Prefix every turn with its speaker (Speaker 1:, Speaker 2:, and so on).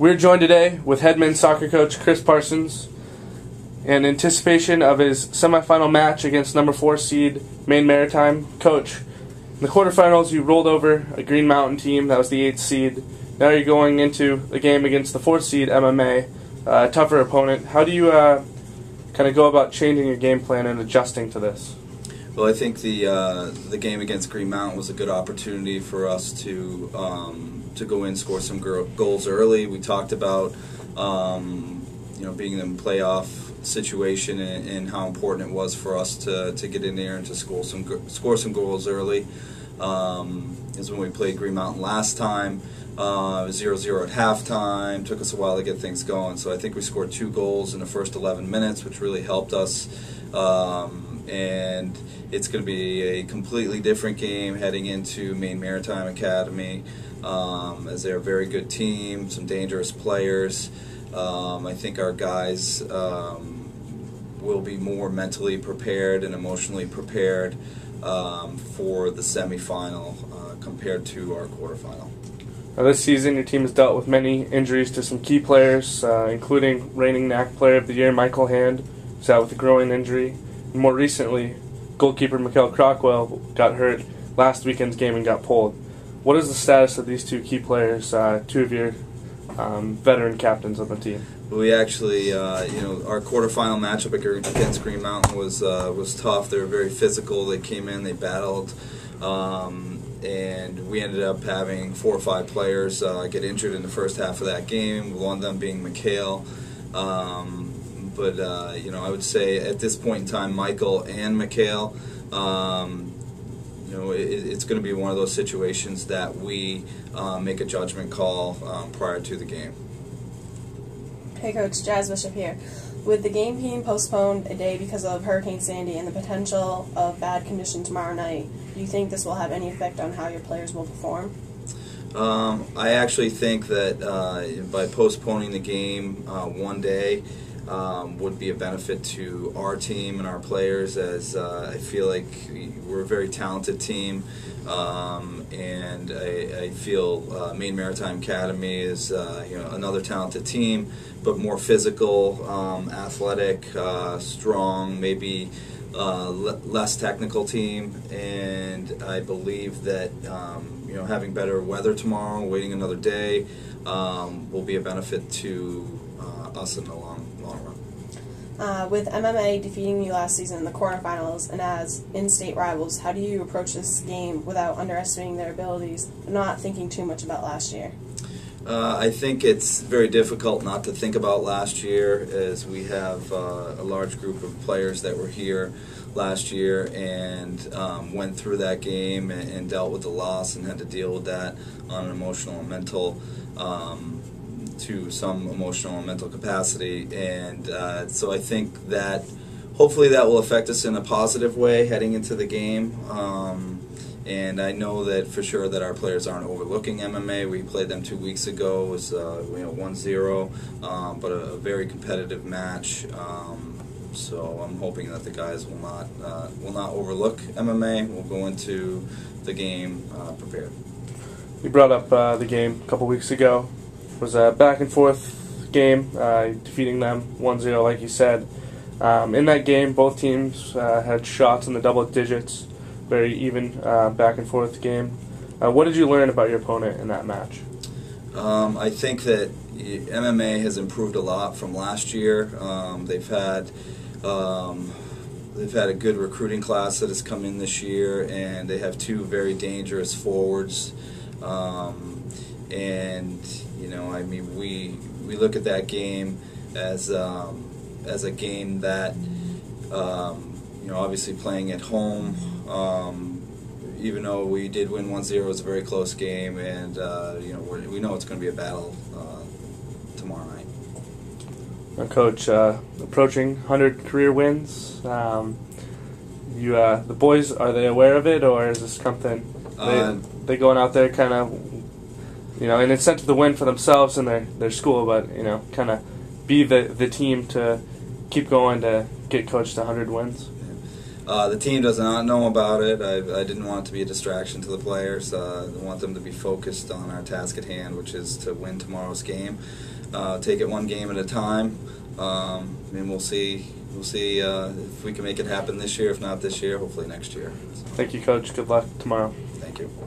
Speaker 1: We're joined today with head men's soccer coach Chris Parsons in anticipation of his semifinal match against number 4 seed Maine Maritime. Coach, in the quarterfinals you rolled over a Green Mountain team that was the 8th seed. Now you're going into the game against the 4th seed MMA, a tougher opponent. How do you kind of go about changing your game plan and adjusting to this?
Speaker 2: Well, I think the game against Green Mountain was a good opportunity for us to go in and score some goals early. We talked about being in a playoff situation and how important it was for us to get in there and to score some goals early. Is when we played Green Mountain last time. It was 0-0 at halftime. Took us a while to get things going. So I think we scored 2 goals in the first 11 minutes, which really helped us. And it's going to be a completely different game heading into Maine Maritime Academy, as they're a very good team, some dangerous players. I think our guys will be more mentally prepared and emotionally prepared for the semifinal compared to our quarterfinal.
Speaker 1: Now this season your team has dealt with many injuries to some key players, including reigning NAC Player of the Year Michael Hand, who's out with a groin injury. And more recently, goalkeeper Mikhail Crockwell got hurt last weekend's game and got pulled. What is the status of these 2 key players, 2 of your veteran captains on the team?
Speaker 2: We actually, our quarterfinal matchup against Green Mountain was tough. They were very physical. They came in, they battled, and we ended up having 4 or 5 players get injured in the first half of that game. One of them being Mikhail. But I would say at this point in time, Michael and Mikhail, it's going to be one of those situations that we make a judgment call prior to the game.
Speaker 3: Hey Coach, Jazz Bishop here. With the game being postponed a day because of Hurricane Sandy and the potential of bad condition tomorrow night, do you think this will have any effect on how your players will perform?
Speaker 2: I actually think that by postponing the game one day would be a benefit to our team and our players, as I feel like we're a very talented team, and I feel Maine Maritime Academy is another talented team, but more physical, athletic, strong, maybe less technical team. And I believe that having better weather tomorrow, waiting another day, will be a benefit to us in the long run.
Speaker 3: With MMA defeating you last season in the quarterfinals and as in-state rivals, how do you approach this game without underestimating their abilities, but not thinking too much about last year?
Speaker 2: I think it's very difficult not to think about last year, as we have a large group of players that were here last year and went through that game and dealt with the loss and had to deal with that on an emotional and mental to some emotional and mental capacity, and so I think that hopefully that will affect us in a positive way heading into the game. And I know that for sure that our players aren't overlooking MMA. We played them 2 weeks ago. It was 1-0, but a very competitive match. So I'm hoping that the guys will not overlook MMA. We'll go into the game prepared.
Speaker 1: You brought up the game a couple weeks ago. It was a back and forth game, defeating them 1-0 like you said. In that game both teams had shots in the double digits, very even back and forth game. What did you learn about your opponent in that match?
Speaker 2: I think that MMA has improved a lot from last year. They've had a good recruiting class that has come in this year, and they have 2 very dangerous forwards. We look at that game as a game that obviously playing at home. Even though we did win 1-0, it was a very close game, and we know it's going to be a battle tomorrow night.
Speaker 1: Now, Coach, approaching 100 career wins. The boys, are they aware of it, or is this something they going out there kind of, an incentive to win for themselves and their school, but kind of be the team to keep going to get coached to 100 wins?
Speaker 2: The team does not know about it. I didn't want it to be a distraction to the players. I want them to be focused on our task at hand, which is to win tomorrow's game. Take it one game at a time, and we'll see. We'll see if we can make it happen this year. If not this year, hopefully next year.
Speaker 1: Thank you, Coach. Good luck tomorrow.
Speaker 2: Thank you.